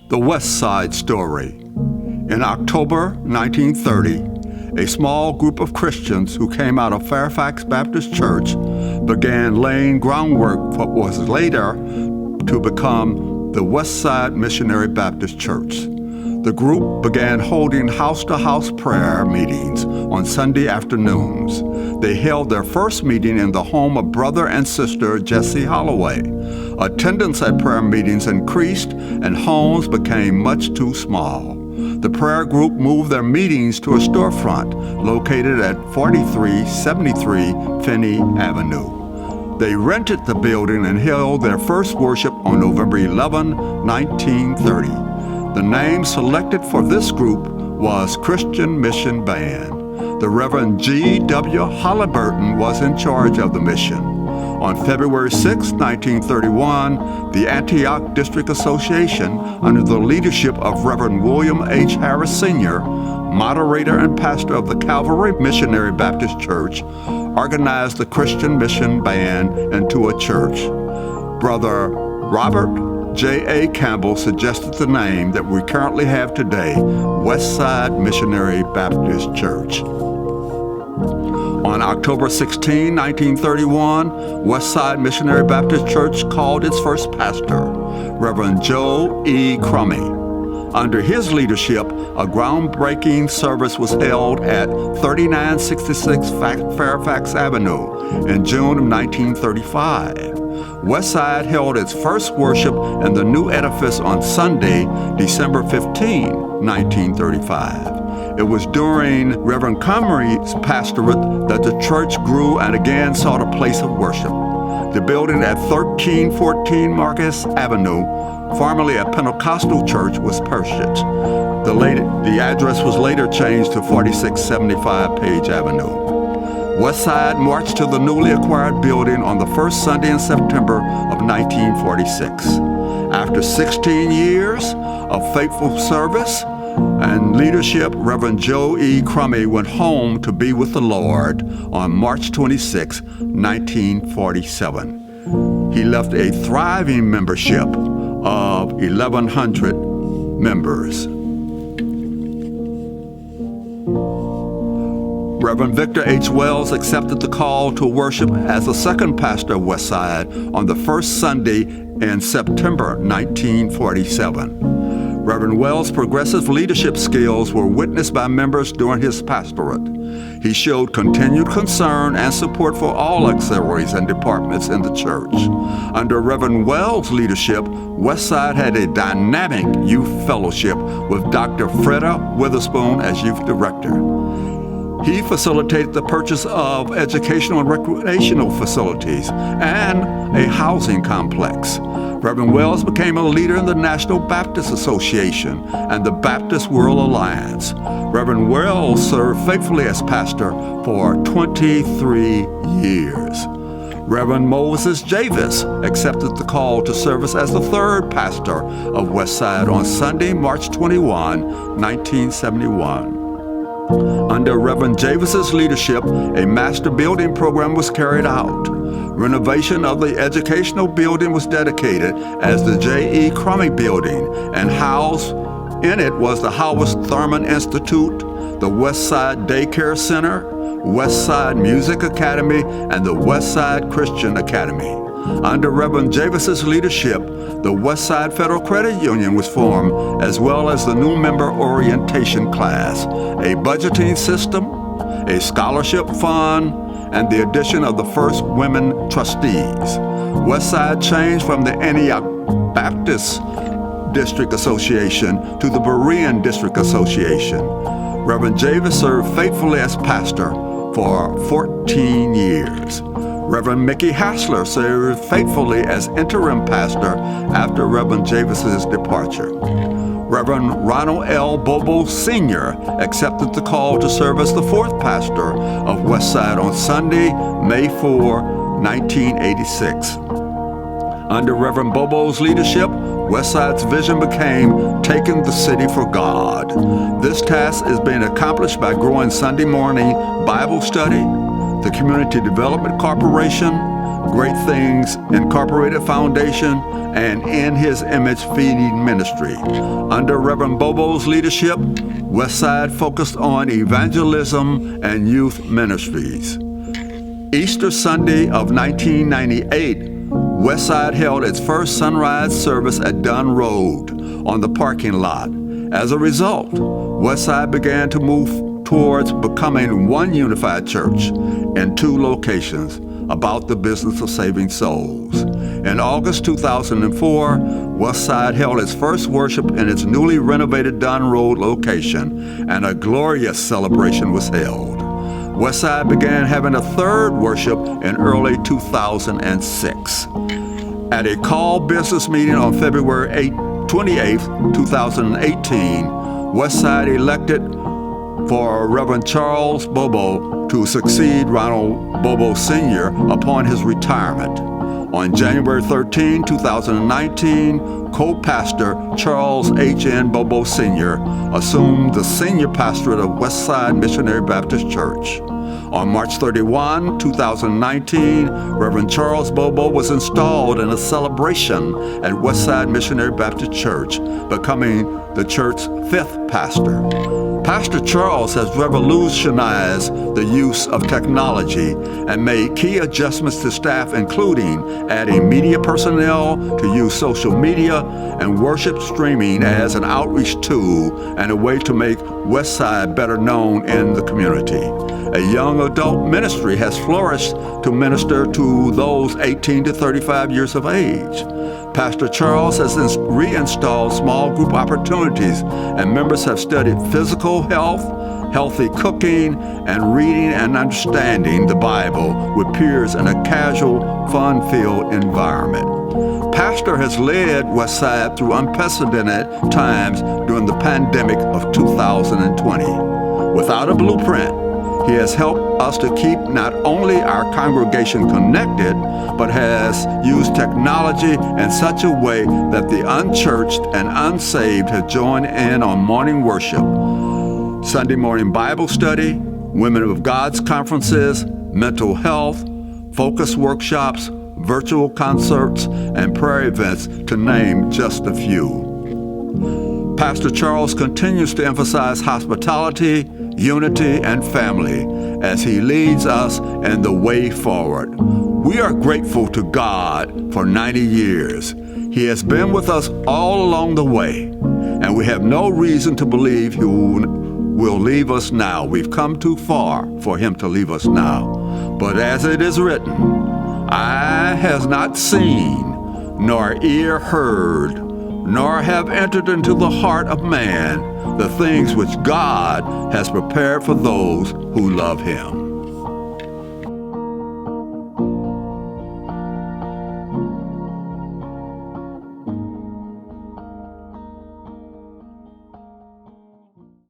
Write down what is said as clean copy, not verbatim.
The West Side Story. In October 1930, a small group of Christians who came out of Fairfax Baptist Church began laying groundwork for what was later to become the West Side Missionary Baptist Church. The group began holding house-to-house prayer meetings on Sunday afternoons. They held their first meeting in the home of brother and sister Jesse Holloway. Attendance at prayer meetings increased and homes became much too small. The prayer group moved their meetings to a storefront located at 4373 Finney Avenue. They rented the building and held their first worship on November 11, 1930. The name selected for this group was Christian Mission Band. The Reverend G.W. Halliburton was in charge of the mission. On February 6, 1931, the Antioch District Association, under the leadership of Reverend William H. Harris Sr., moderator and pastor of the Calvary Missionary Baptist Church, organized the Christian Mission Band into a church. Brother Robert J.A. Campbell suggested the name that we currently have today, Westside Missionary Baptist Church. On October 16, 1931, Westside Missionary Baptist Church called its first pastor, Reverend Joe E. Crummy. Under his leadership, a groundbreaking service was held at 3966 Fairfax Avenue in June of 1935. Westside held its first worship in the new edifice on Sunday, December 15, 1935. It was during Reverend Comrie's pastorate that the church grew and again sought a place of worship. The building at 1314 Marcus Avenue, formerly a Pentecostal church, was purchased. The address was later changed to 4675 Page Avenue. Westside marched to the newly acquired building on the first Sunday in September of 1946. After 16 years of faithful service and leadership, Reverend Joe E. Crummy went home to be with the Lord on March 26, 1947. He left a thriving membership of 1,100 members. Reverend Victor H. Wells accepted the call to worship as the second pastor of Westside on the first Sunday in September 1947. Reverend Wells' progressive leadership skills were witnessed by members during his pastorate. He showed continued concern and support for all auxiliaries and departments in the church. Under Reverend Wells' leadership, Westside had a dynamic youth fellowship with Dr. Freda Witherspoon as youth director. He facilitated the purchase of educational and recreational facilities and a housing complex. Reverend Wells became a leader in the National Baptist Association and the Baptist World Alliance. Reverend Wells served faithfully as pastor for 23 years. Reverend Moses Javis accepted the call to service as the third pastor of Westside on Sunday, March 21, 1971. Under Reverend Javis's leadership, a master building program was carried out. Renovation of the educational building was dedicated as the J.E. Crummy Building, and housed in it was the Howard Thurman Institute, the Westside Daycare Center, Westside Music Academy, and the Westside Christian Academy. Under Reverend Javis's leadership, the Westside Federal Credit Union was formed, as well as the new member orientation class, a budgeting system, a scholarship fund, and the addition of the first women trustees. Westside changed from the Antioch Baptist District Association to the Berean District Association. Reverend Javis served faithfully as pastor for 14 years. Reverend Mickey Hassler served faithfully as interim pastor after Reverend Javis's departure. Reverend Ronald L. Bobo Sr. accepted the call to serve as the fourth pastor of Westside on Sunday, May 4, 1986. Under Reverend Bobo's leadership, Westside's vision became taking the city for God. This task is being accomplished by growing Sunday morning Bible study, the Community Development Corporation, Great Things Incorporated Foundation, and In His Image Feeding Ministry. Under Reverend Bobo's leadership, Westside focused on evangelism and youth ministries. Easter Sunday of 1998, Westside held its first sunrise service at Dunn Road on the parking lot. As a result, Westside began to move towards becoming one unified church in 2 locations about the business of saving souls. In August 2004, Westside held its first worship in its newly renovated Dunn Road location, and a glorious celebration was held. Westside began having a third worship in early 2006. At a call business meeting on February 28, 2018, Westside elected for Reverend Charles Bobo to succeed Ronald Bobo Sr. upon his retirement. On January 13, 2019, co-pastor Charles H.N. Bobo Sr. assumed the senior pastorate of Westside Missionary Baptist Church. On March 31, 2019, Reverend Charles Bobo was installed in a celebration at Westside Missionary Baptist Church, becoming the church's 5th pastor. Pastor Charles has revolutionized the use of technology and made key adjustments to staff, including adding media personnel to use social media and worship streaming as an outreach tool and a way to make Westside better known in the community. A young adult ministry has flourished to minister to those 18 to 35 years of age. Pastor Charles has reinstalled small group opportunities, and members have studied physical health, healthy cooking, and reading and understanding the Bible with peers in a casual, fun-filled environment. Pastor has led Westside through unprecedented times during the pandemic of 2020. Without a blueprint, he has helped us to keep not only our congregation connected, but has used technology in such a way that the unchurched and unsaved have joined in on morning worship, Sunday morning Bible study, Women of God's conferences, mental health, focus workshops, virtual concerts, and prayer events, to name just a few. Pastor Charles continues to emphasize hospitality, unity, and family as he leads us in the way forward. We are grateful to God for 90 years. He has been with us all along the way, and we have no reason to believe He will leave us now. We've come too far for Him to leave us now. But as it is written, eye has not seen, nor ear heard, nor have entered into the heart of man the things which God has prepared for those who love Him.